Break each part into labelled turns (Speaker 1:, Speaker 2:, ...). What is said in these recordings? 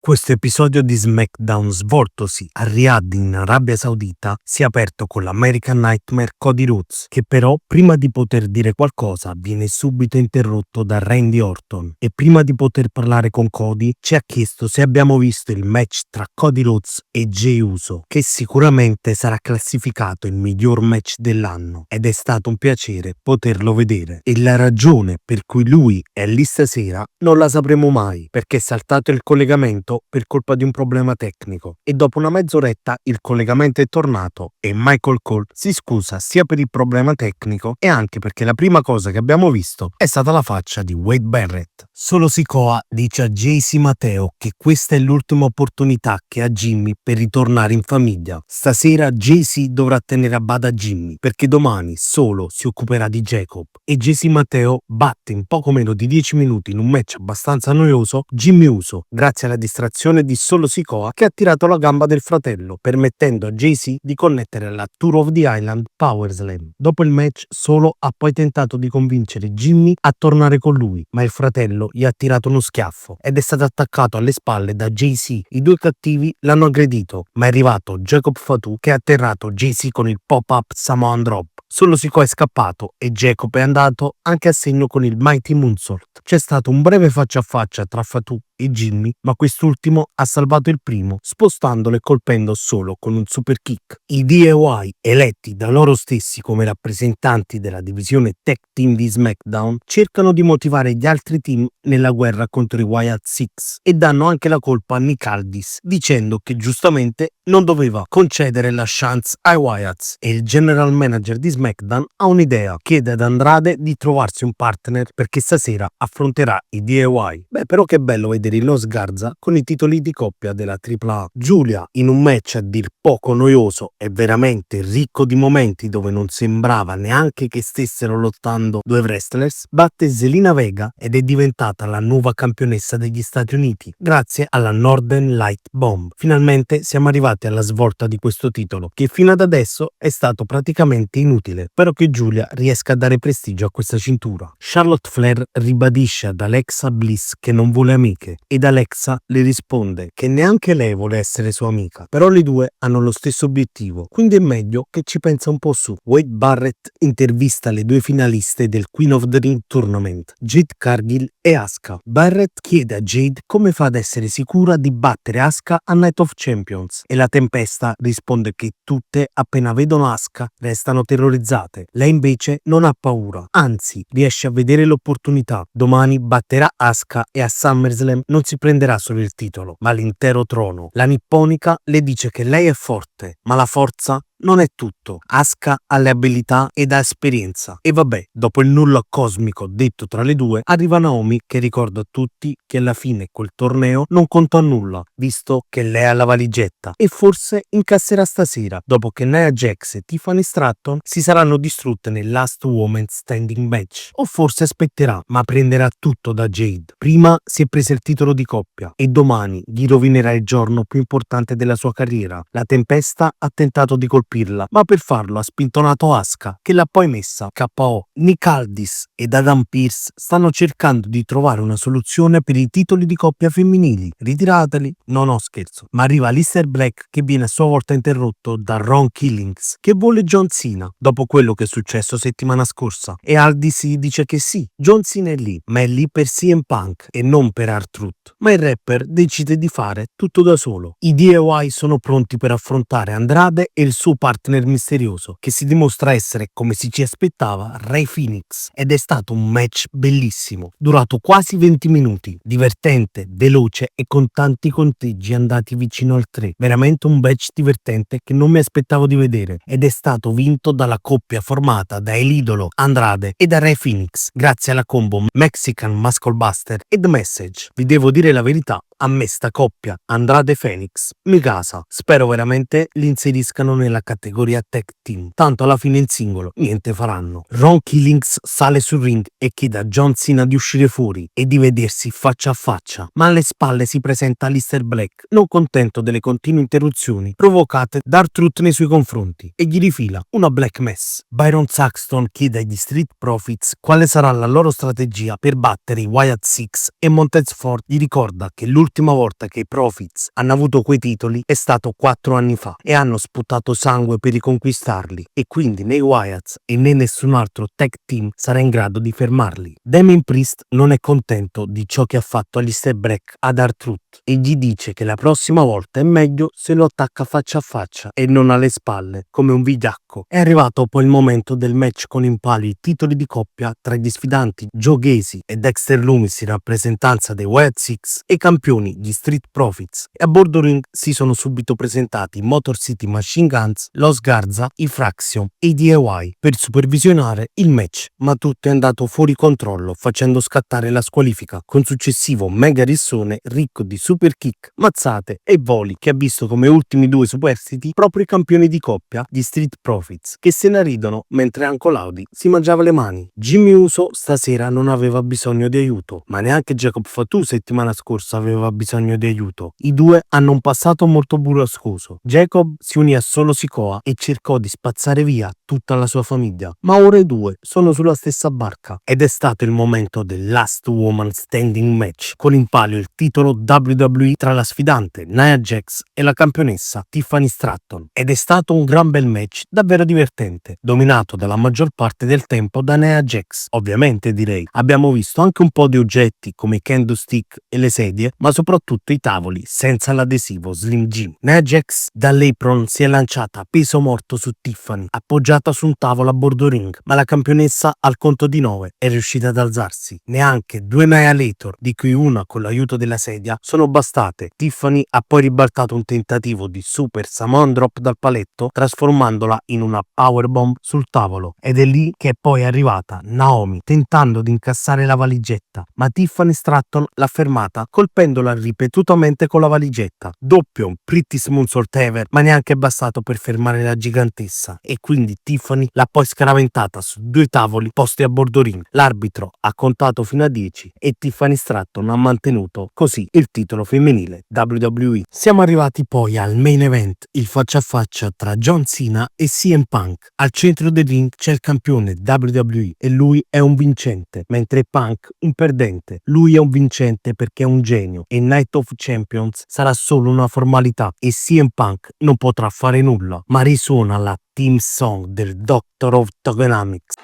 Speaker 1: Questo episodio di SmackDown, svoltosi a Riyadh in Arabia Saudita, si è aperto con l'American Nightmare Cody Rhodes, che però prima di poter dire qualcosa viene subito interrotto da Randy Orton e prima di poter parlare con Cody ci ha chiesto se abbiamo visto il match tra Cody Rhodes e Jey Uso, che sicuramente sarà classificato il miglior match dell'anno, ed è stato un piacere poterlo vedere. E la ragione per cui lui è lì stasera non la sapremo mai, perché è saltato il collegamento per colpa di un problema tecnico e dopo una mezz'oretta il collegamento è tornato e Michael Cole si scusa sia per il problema tecnico e anche perché la prima cosa che abbiamo visto è stata la faccia di Wade Barrett. Solo Sikoa dice a JC Mateo che questa è l'ultima opportunità che ha Jimmy per ritornare in famiglia. Stasera JC dovrà tenere a bada Jimmy perché domani solo si occuperà di Jacob e JC Mateo batte in poco meno di 10 minuti in un match abbastanza noioso Jimmy Uso grazie alla distrazione di Solo Sikoa che ha tirato la gamba del fratello, permettendo a JC di connettere alla Tour of the Island Power Slam. Dopo il match Solo ha poi tentato di convincere Jimmy a tornare con lui, ma il fratello gli ha tirato uno schiaffo ed è stato attaccato alle spalle da JC. I due cattivi l'hanno aggredito, ma è arrivato Jacob Fatu che ha atterrato JC con il pop-up Samoan Drop. Solo Sikoa è scappato e Jacob è andato anche a segno con il Mighty Moonsault. C'è stato un breve faccia a faccia tra Fatu e Jimmy, ma quest'ultimo ha salvato il primo, spostandolo e colpendo Solo con un super kick. I DIY, eletti da loro stessi come rappresentanti della divisione tech team di SmackDown, cercano di motivare gli altri team nella guerra contro i Wyatt Six e danno anche la colpa a Nick Aldis, dicendo che giustamente non doveva concedere la chance ai Wyatts e il general manager di SmackDown ha un'idea, chiede ad Andrade di trovarsi un partner perché stasera affronterà i DIY. Beh, però che bello vedere Los Garza con i titoli di coppia della AAA. Giulia, in un match a dir poco noioso e veramente ricco di momenti dove non sembrava neanche che stessero lottando due wrestlers, batte Zelina Vega ed è diventata la nuova campionessa degli Stati Uniti grazie alla Northern Light Bomb. Finalmente siamo arrivati alla svolta di questo titolo che fino ad adesso è stato praticamente inutile, però che Giulia riesca a dare prestigio a questa cintura. Charlotte Flair ribadisce ad Alexa Bliss che non vuole amiche ed Alexa le risponde che neanche lei vuole essere sua amica, però le due hanno lo stesso obiettivo, quindi è meglio che ci pensa un po' su. Wade Barrett intervista le due finaliste del Queen of the Ring Tournament, Jade Cargill e Asuka. Barrett chiede a Jade come fa ad essere sicura di battere Asuka a Night of Champions e la Tempesta risponde che tutte appena vedono Asuka restano terrorizzate. Lei invece non ha paura, anzi riesce a vedere l'opportunità. Domani batterà Asuka e a SummerSlam non si prenderà solo il titolo, ma l'intero trono. La nipponica le dice che lei è forte, ma la forza non è tutto. Asuka ha le abilità ed ha esperienza. E vabbè, dopo il nulla cosmico detto tra le due, arriva Naomi che ricorda a tutti che alla fine quel torneo non conta nulla, visto che lei ha la valigetta e forse incasserà stasera, dopo che Nia Jax e Tiffany Stratton si saranno distrutte nel Last Woman Standing match. O forse aspetterà, ma prenderà tutto da Jade. Prima si è presa il titolo di coppia e domani gli rovinerà il giorno più importante della sua carriera. La Tempesta ha tentato di colpirla, ma per farlo ha spintonato Asuka che l'ha poi messa KO. Nick Aldis ed Adam Pearce stanno cercando di trovare una soluzione per i titoli di coppia femminili. Ritirateli? No, scherzo. Ma arriva Aleister Black che viene a sua volta interrotto da Ron Killings che vuole John Cena dopo quello che è successo settimana scorsa e Aldis gli dice che sì, John Cena è lì, ma è lì per CM Punk e non per R-Truth. Ma il rapper decide di fare tutto da solo. I DIY sono pronti per affrontare Andrade e il suo partner misterioso, che si dimostra essere, come si ci aspettava, Rey Fenix. Ed è stato un match bellissimo, durato quasi 20 minuti, divertente, veloce e con tanti conteggi andati vicino al 3. Veramente un match divertente che non mi aspettavo di vedere ed è stato vinto dalla coppia formata da El Idolo, Andrade e da Rey Fenix, grazie alla combo Mexican Muscle Buster e The Message. Vi devo dire la verità, a me sta coppia Andrade Phoenix mi casa. Spero veramente li inseriscano nella categoria tech team, tanto alla fine in singolo niente faranno. Ron Killings sale sul ring e chiede a John Cena di uscire fuori e di vedersi faccia a faccia, ma alle spalle si presenta Aleister Black, non contento delle continue interruzioni provocate da R-Truth nei suoi confronti, e gli rifila una Black Mass. Byron Saxton chiede agli Street Profits quale sarà la loro strategia per battere i Wyatt Six e Montez Ford gli ricorda che l'ultimo L'ultima volta che i Profits hanno avuto quei titoli è stato 4 anni fa e hanno sputato sangue per riconquistarli e quindi né Wyatts e né nessun altro tag team sarà in grado di fermarli. Damien Priest non è contento di ciò che ha fatto agli Step Break ad R-Truth e gli dice che la prossima volta è meglio se lo attacca faccia a faccia e non alle spalle come un vigliacco. È arrivato poi il momento del match con in palio i titoli di coppia tra gli sfidanti Joe Gacy e Dexter Lumis in rappresentanza dei Wyatt Six e i campioni gli Street Profits, e a bordo ring si sono subito presentati Motor City Machine Guns, Los Garza, i Fraction e i DIY per supervisionare il match, ma tutto è andato fuori controllo facendo scattare la squalifica con successivo mega rissone ricco di super kick, mazzate e voli che ha visto come ultimi due superstiti proprio i campioni di coppia, gli Street Profits, che se ne ridono mentre Uncle Howdy si mangiava le mani. Jimmy Uso stasera non aveva bisogno di aiuto, ma neanche Jacob Fatu settimana scorsa aveva bisogno di aiuto. I due hanno un passato molto burrascoso. Jacob si unì a Solo Sikoa e cercò di spazzare via tutta la sua famiglia, ma ora i due sono sulla stessa barca ed è stato il momento del Last Woman Standing match con in palio il titolo WWE tra la sfidante Nia Jax e la campionessa Tiffany Stratton, ed è stato un gran bel match davvero divertente, dominato dalla maggior parte del tempo da Nia Jax. Ovviamente direi abbiamo visto anche un po' di oggetti come i kendo stick e le sedie, ma soprattutto i tavoli senza l'adesivo Slim Jim. Nia Jax dall'apron si è lanciata a peso morto su Tiffany, appoggiata su un tavolo a bordo ring, ma la campionessa al conto di 9 è riuscita ad alzarsi. Neanche 2 Annihilator, di cui una con l'aiuto della sedia, sono bastate. Tiffany ha poi ribaltato un tentativo di super Samoan Drop dal paletto, trasformandola in una powerbomb sul tavolo, ed è lì che è poi arrivata Naomi tentando di incassare la valigetta, ma Tiffany Stratton l'ha fermata colpendola ripetutamente con la valigetta. Doppio Pretty Moonsault Ever, ma neanche bastato per fermare la gigantessa, e quindi Tiffany l'ha poi scaraventata su 2 tavoli posti a bordo ring. L'arbitro ha contato fino a 10 e Tiffany Stratton ha mantenuto così il titolo femminile WWE. Siamo arrivati poi al main event, il faccia a faccia tra John Cena e CM Punk. Al centro del ring c'è il campione WWE e lui è un vincente, mentre Punk un perdente. Lui è un vincente perché è un genio e Night of Champions sarà solo una formalità e CM Punk non potrà fare nulla, ma risuona la theme song del Doctor of Togonomics.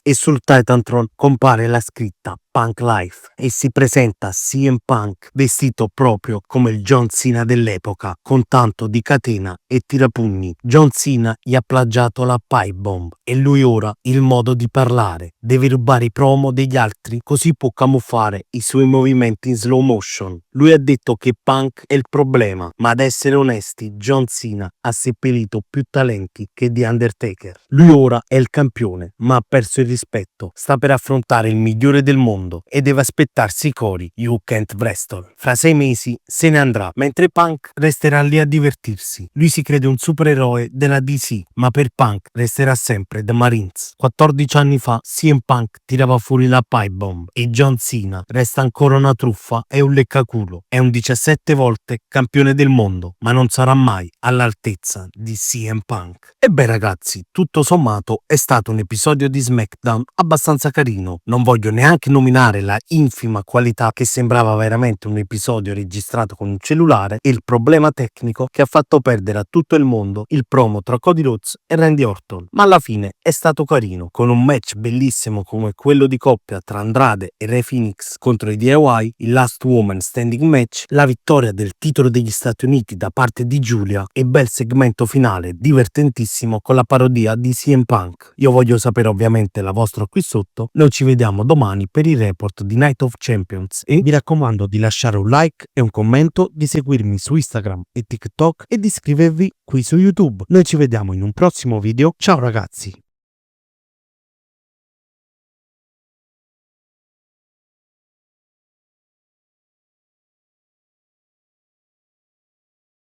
Speaker 1: E sul Titantron compare la scritta Punk Life e si presenta CM Punk vestito proprio come il John Cena dell'epoca, con tanto di catena e tirapugni. John Cena gli ha plagiato la pipe bomb e lui ora il modo di parlare. Deve rubare i promo degli altri così può camuffare i suoi movimenti in slow motion. Lui ha detto che Punk è il problema, ma ad essere onesti John Cena ha seppellito più talenti che The Undertaker. Lui ora è il campione, ma ha perso il rispetto. Sta per affrontare il migliore del mondo e deve aspettarsi i cori You Can't Wrestle. Fra 6 mesi se ne andrà, mentre Punk resterà lì a divertirsi. Lui si crede un supereroe della DC, ma per Punk resterà sempre The Marines. 14 anni fa CM Punk tirava fuori la pipe bomb e John Cena resta ancora una truffa e un leccaculo. È un 17 volte campione del mondo, ma non sarà mai all'altezza di CM Punk. E beh ragazzi, tutto sommato è stato un episodio di SmackDown abbastanza carino. Non voglio neanche nominare la infima qualità che sembrava veramente un episodio registrato con un cellulare e il problema tecnico che ha fatto perdere a tutto il mondo il promo tra Cody Rhodes e Randy Orton, ma alla fine è stato carino, con un match bellissimo come quello di coppia tra Andrade e Rey Fenix contro i DIY, il Last Woman Standing match, la vittoria del titolo degli Stati Uniti da parte di Giulia e bel segmento finale divertentissimo con la parodia di CM Punk. Io voglio sapere ovviamente la vostra qui sotto. Noi ci vediamo domani per il report di Night of Champions e vi raccomando di lasciare un like e un commento, di seguirmi su Instagram e TikTok e di iscrivervi qui su YouTube. Noi ci vediamo in un prossimo video. Ciao ragazzi!